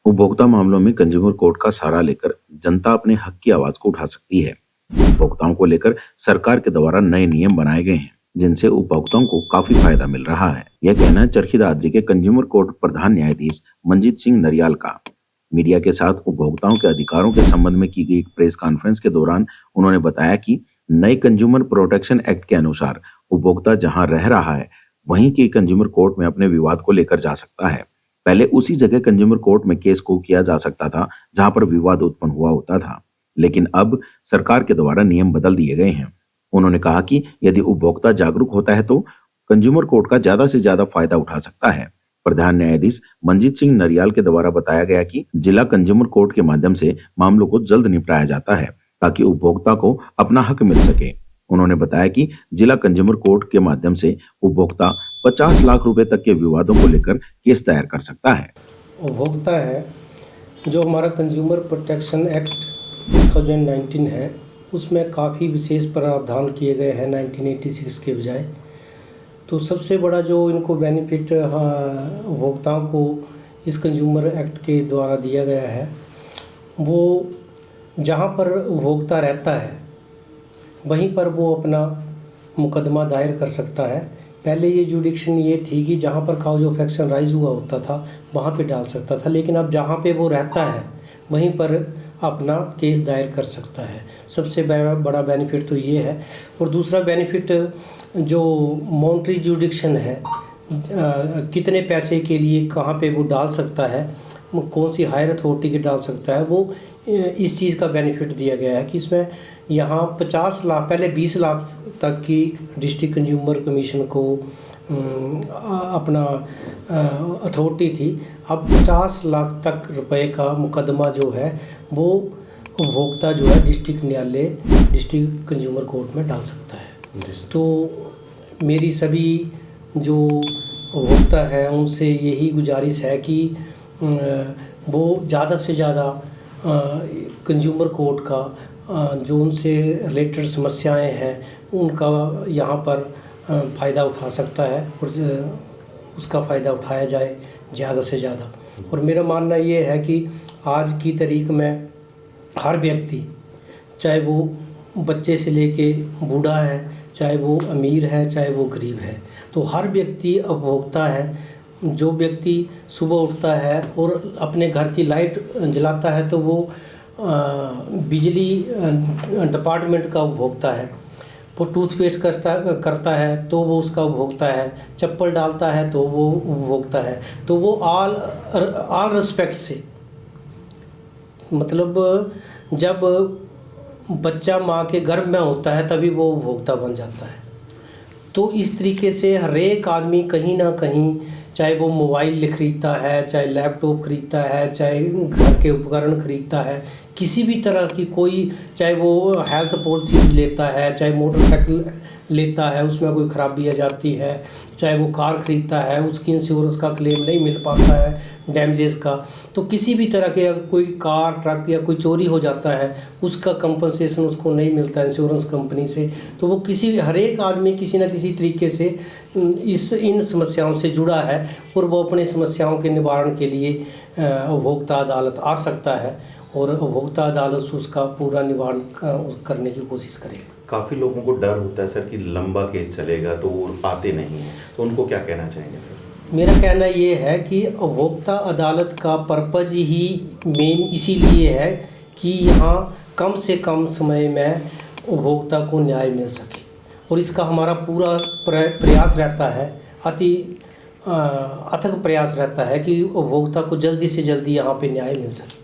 उपभोक्ता मामलों में कंज्यूमर कोर्ट का सहारा लेकर जनता अपने हक की आवाज को उठा सकती है। उपभोक्ताओं को लेकर सरकार के द्वारा नए नियम बनाए गए हैं, जिनसे उपभोक्ताओं को काफी फायदा मिल रहा है। यह कहना है चरखी दादरी के कंज्यूमर कोर्ट प्रधान न्यायाधीश मंजीत सिंह नरियाल का। मीडिया के साथ उपभोक्ताओं के अधिकारों के संबंध में की गई एक प्रेस कॉन्फ्रेंस के दौरान उन्होंने बताया कि नए कंज्यूमर प्रोटेक्शन एक्ट के अनुसार उपभोक्ता जहां रह रहा है, वहीं के कंज्यूमर कोर्ट में अपने विवाद को लेकर जा सकता है। पहले उसी जगह कंज्यूमर कोर्ट में केस को किया जा सकता था जहां पर विवाद उत्पन्न हुआ होता था, लेकिन अब सरकार के द्वारा नियम बदल दिए गए हैं। उन्होंने कहा कि यदि उपभोक्ता जागरूक होता है तो कंज्यूमर कोर्ट का ज्यादा से ज्यादा फायदा उठा सकता है। प्रधान न्यायाधीश मंजीत सिंह नरियाल के द्वारा बताया गया कि जिला कंज्यूमर कोर्ट के माध्यम से मामलों को जल्द निपटाया जाता है ताकि उपभोक्ता को अपना हक मिल सके। उन्होंने बताया कि जिला कंज्यूमर कोर्ट के माध्यम से उपभोक्ता 50 लाख रुपए तक के विवादों को लेकर केस दायर कर सकता है। उपभोक्ता है जो हमारा कंज्यूमर प्रोटेक्शन एक्ट 2019 है, उसमें काफ़ी विशेष प्रावधान किए गए हैं 1986 के बजाय। तो सबसे बड़ा जो इनको बेनिफिट उपभोक्ताओं को इस कंज्यूमर एक्ट के द्वारा दिया गया है, वो जहाँ पर उपभोक्ता रहता है वहीं पर वो अपना मुकदमा दायर कर सकता है। पहले ये जुडिक्शन ये थी कि जहाँ पर काउज ऑफ एक्शन राइज हुआ होता था वहाँ पे डाल सकता था, लेकिन अब जहाँ पे वो रहता है वहीं पर अपना केस दायर कर सकता है। सबसे बड़ा बेनिफिट तो ये है। और दूसरा बेनिफिट जो मॉनिटरी जुडिक्शन है, कितने पैसे के लिए कहाँ पे वो डाल सकता है, कौन सी हायर अथॉरिटी के डाल सकता है, वो इस चीज़ का बेनिफिट दिया गया है कि इसमें यहाँ 50 लाख, पहले 20 लाख तक की डिस्ट्रिक्ट कंज्यूमर कमीशन को अपना अथॉरिटी थी। अब 50 लाख तक रुपए का मुकदमा जो है वो उपभोक्ता जो है डिस्ट्रिक्ट न्यायालय, डिस्ट्रिक्ट कंज्यूमर कोर्ट में डाल सकता है। तो मेरी सभी जो उपभोक्ता है उनसे यही गुजारिश है कि वो ज़्यादा से ज़्यादा कंज्यूमर कोर्ट का जो उनसे रिलेटेड समस्याएं हैं उनका यहाँ पर फ़ायदा उठा सकता है और उसका फ़ायदा उठाया जाए ज़्यादा से ज़्यादा। और मेरा मानना ये है कि आज की तारीख में हर व्यक्ति, चाहे वो बच्चे से लेके बूढ़ा है, चाहे वो अमीर है, चाहे वो गरीब है, तो हर व्यक्ति उपभोक्ता है। जो व्यक्ति सुबह उठता है और अपने घर की लाइट जलाता है तो वो बिजली डिपार्टमेंट का उपभोक्ता है। वो टूथपेस्ट करता है तो वो उसका उपभोक्ता है। चप्पल डालता है तो वो उपभोक्ता है। तो वो ऑल रिस्पेक्ट से, मतलब जब बच्चा माँ के गर्भ में होता है तभी वो उपभोक्ता बन जाता है। तो इस तरीके से हर एक आदमी कहीं ना कहीं, चाहे वो मोबाइल खरीदता है, चाहे लैपटॉप खरीदता है, चाहे घर के उपकरण खरीदता है, किसी भी तरह की कोई, चाहे वो हेल्थ पॉलिसीज़ लेता है, चाहे मोटरसाइकिल लेता है उसमें कोई ख़राबी आ जाती है, चाहे वो कार खरीदता है उसकी इंश्योरेंस का क्लेम नहीं मिल पाता है, डैमेजेस का, तो किसी भी तरह के कोई कार, ट्रक या कोई चोरी हो जाता है उसका कंपनसेशन उसको नहीं मिलता इंश्योरेंस कंपनी से। तो वो हर एक आदमी किसी न किसी तरीके से इन समस्याओं से जुड़ा है और वो अपनी समस्याओं के निवारण के लिए उपभोक्ता अदालत आ सकता है और उपभोक्ता अदालत से उसका पूरा निवारण करने की कोशिश करेगा। काफ़ी लोगों को डर होता है सर कि लंबा केस चलेगा तो वो आते नहीं हैं, तो उनको क्या कहना चाहेंगे सर? मेरा कहना ये है कि उपभोक्ता अदालत का पर्पज़ ही मेन इसीलिए है कि यहाँ कम से कम समय में उपभोक्ता को न्याय मिल सके, और इसका हमारा पूरा प्रयास रहता है, अथक प्रयास रहता है कि उपभोक्ता को जल्दी से जल्दी यहाँ पे न्याय मिल सके।